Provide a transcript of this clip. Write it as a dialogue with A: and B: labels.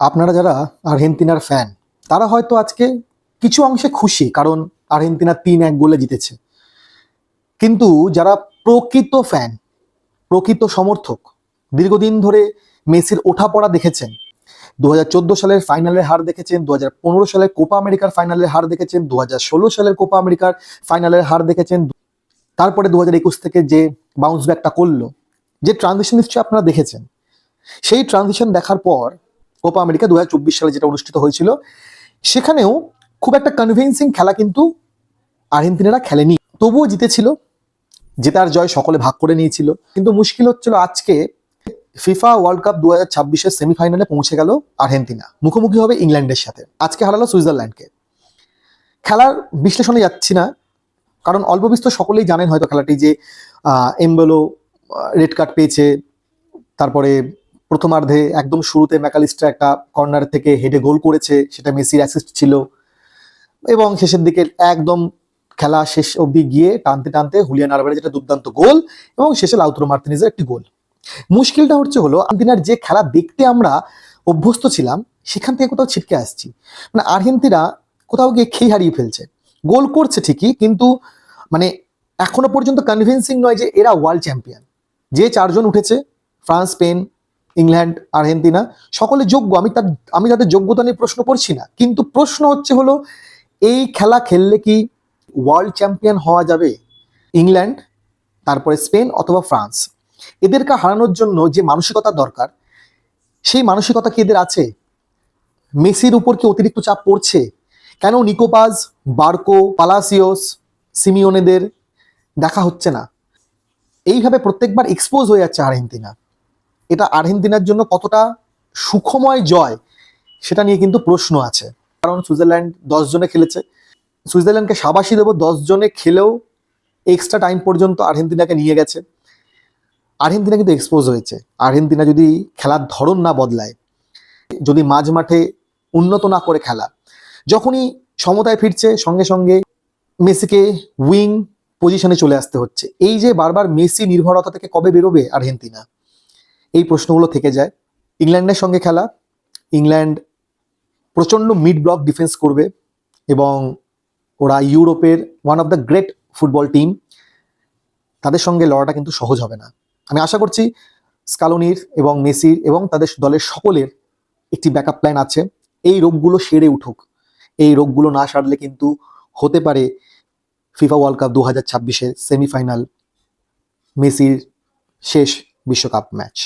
A: আপনারা যারা আর্জেন্টিনার ফ্যান তারা হয়তো আজকে কিছু অংশে খুশি, কারণ আর্জেন্টিনা 3-1 গোলে জিতেছে। কিন্তু যারা প্রকৃত ফ্যান, প্রকৃত সমর্থক, দীর্ঘদিন ধরে মেসির ওঠাপড়া দেখেছেন, 2014 সালের ফাইনালের হার দেখেছেন, 2015 সালের কোপা আমেরিকার ফাইনালের হার দেখেছেন, 2016 সালের কোপা আমেরিকার ফাইনালের হার দেখেছেন, তারপরে 2021 থেকে যে বাউন্স ব্যাকটা করলো, যে ট্রানজিশন নিশ্চয়ই আপনারা দেখেছেন। সেই ট্রানজিশন দেখার পর কোপা আমেরিকা 2024 সালে যেটা অনুষ্ঠিত হয়েছিল, সেখানেও খুব একটা কনভিন্সিং খেলা কিন্তু আর্জেন্টিনারা খেলেনি, তবুও জিতেছিল। জেতার জয় সকলে ভাগ করে নিয়েছিল। কিন্তু মুশকিল হচ্ছিল আজকে ফিফা ওয়ার্ল্ড কাপ 2026-এর সেমিফাইনালে পৌঁছে গেল আর্জেন্টিনা, মুখোমুখি হবে ইংল্যান্ডের সাথে। আজকে হারালো সুইজারল্যান্ডকে। খেলার বিশ্লেষণে যাচ্ছি না, কারণ অল্প বিস্তর সকলেই জানেন হয়তো খেলাটি, যে এমবেলো রেড কার্ড পেয়েছে, তারপরে প্রথমার্ধে একদম শুরুতে ম্যাকালিস্টার একটা কর্নার থেকে হেডে গোল করেছে, সেটা মেসির অ্যাসিস্ট ছিল, এবং শেষের দিকে একদম খেলা শেষ অবধি গিয়ে টানতে টানতে হুলিয়ান আলভারেজের যেটা দুর্দান্ত গোল, এবং শেষে লাউতারো মার্তিনেজের একটি গোল। মুশকিলটা হলো আর্জেন্টিনার যে খেলা দেখতে আমরা অভ্যস্ত ছিলাম, সেখান থেকে কোথাও ছিটকে আসছি। মানে আর্জেন্টিনা কোথাও গিয়ে খেই হারিয়ে ফেলছে। গোল করছে ঠিকই, কিন্তু মানে এখনো পর্যন্ত কনভিন্সিং নয় যে এরা ওয়ার্ল্ড চ্যাম্পিয়ন। যে চারজন উঠেছে, ফ্রান্স, স্পেন, ইংল্যান্ড, আর্জেন্টিনা, সকলে যোগ্য। আমি তাদের যোগ্যতা নিয়ে প্রশ্ন করছি না, কিন্তু প্রশ্ন হলো এই খেলা খেললে কি ওয়ার্ল্ড চ্যাম্পিয়ন হওয়া যাবে? ইংল্যান্ড, তারপরে স্পেন অথবা ফ্রান্স, এদেরকে হারানোর জন্য যে মানসিকতা দরকার, সেই মানসিকতা কি এদের আছে? মেসির উপর কি অতিরিক্ত চাপ পড়ছে? কেন নিকোপাজ, বার্কো, পালাসিওস, সিমিওনেদের দেখা হচ্ছে না? এইভাবে প্রত্যেকবার এক্সপোজ হয়ে যাচ্ছে আর্জেন্টিনা। এটা আর্জেন্টিনার জন্য কতটা সুখময় জয়, সেটা নিয়ে কিন্তু প্রশ্ন আছে। কারণ সুইজারল্যান্ড 10 জনে খেলেছে, সুইজারল্যান্ডকে সাবাসী দেবো, 10 জনে খেলেও এক্সট্রা টাইম পর্যন্ত আর্জেন্টিনাকে নিয়ে গেছে। আর্জেন্টিনা কিন্তু এক্সপোজ হয়েছে। আর্জেন্টিনা যদি খেলার ধরন না বদলায়, যদি মাঝ মাঠে উন্নত না করে খেলা, যখনই সমতায় ফিরছে সঙ্গে সঙ্গে মেসিকে উইং পজিশনে চলে আসতে হচ্ছে। এই যে বারবার মেসি নির্ভরতা থেকে কবে বেরোবে আর্জেন্টিনা, এই প্রশ্নগুলো থেকে যায়। ইংল্যান্ডের সঙ্গে খেলা, ইংল্যান্ড প্রচণ্ড মিড ব্লক ডিফেন্স করবে, এবং ওরা ইউরোপের one of the great football team. তাদের সঙ্গে লড়াটা কিন্তু সহজ হবে না। আমি আশা করছি স্কালোনির এবং মেসির এবং তাদের দলের সকলের একটি ব্যাকআপ প্ল্যান আছে। এই রোগগুলো সেরে উঠুক। এই রোগগুলো না সারলে কিন্তু হতে পারে ফিফা ওয়ার্ল্ড কাপ 2026-এর সেমিফাইনাল মেসির শেষ বিশ্বকাপ ম্যাচ।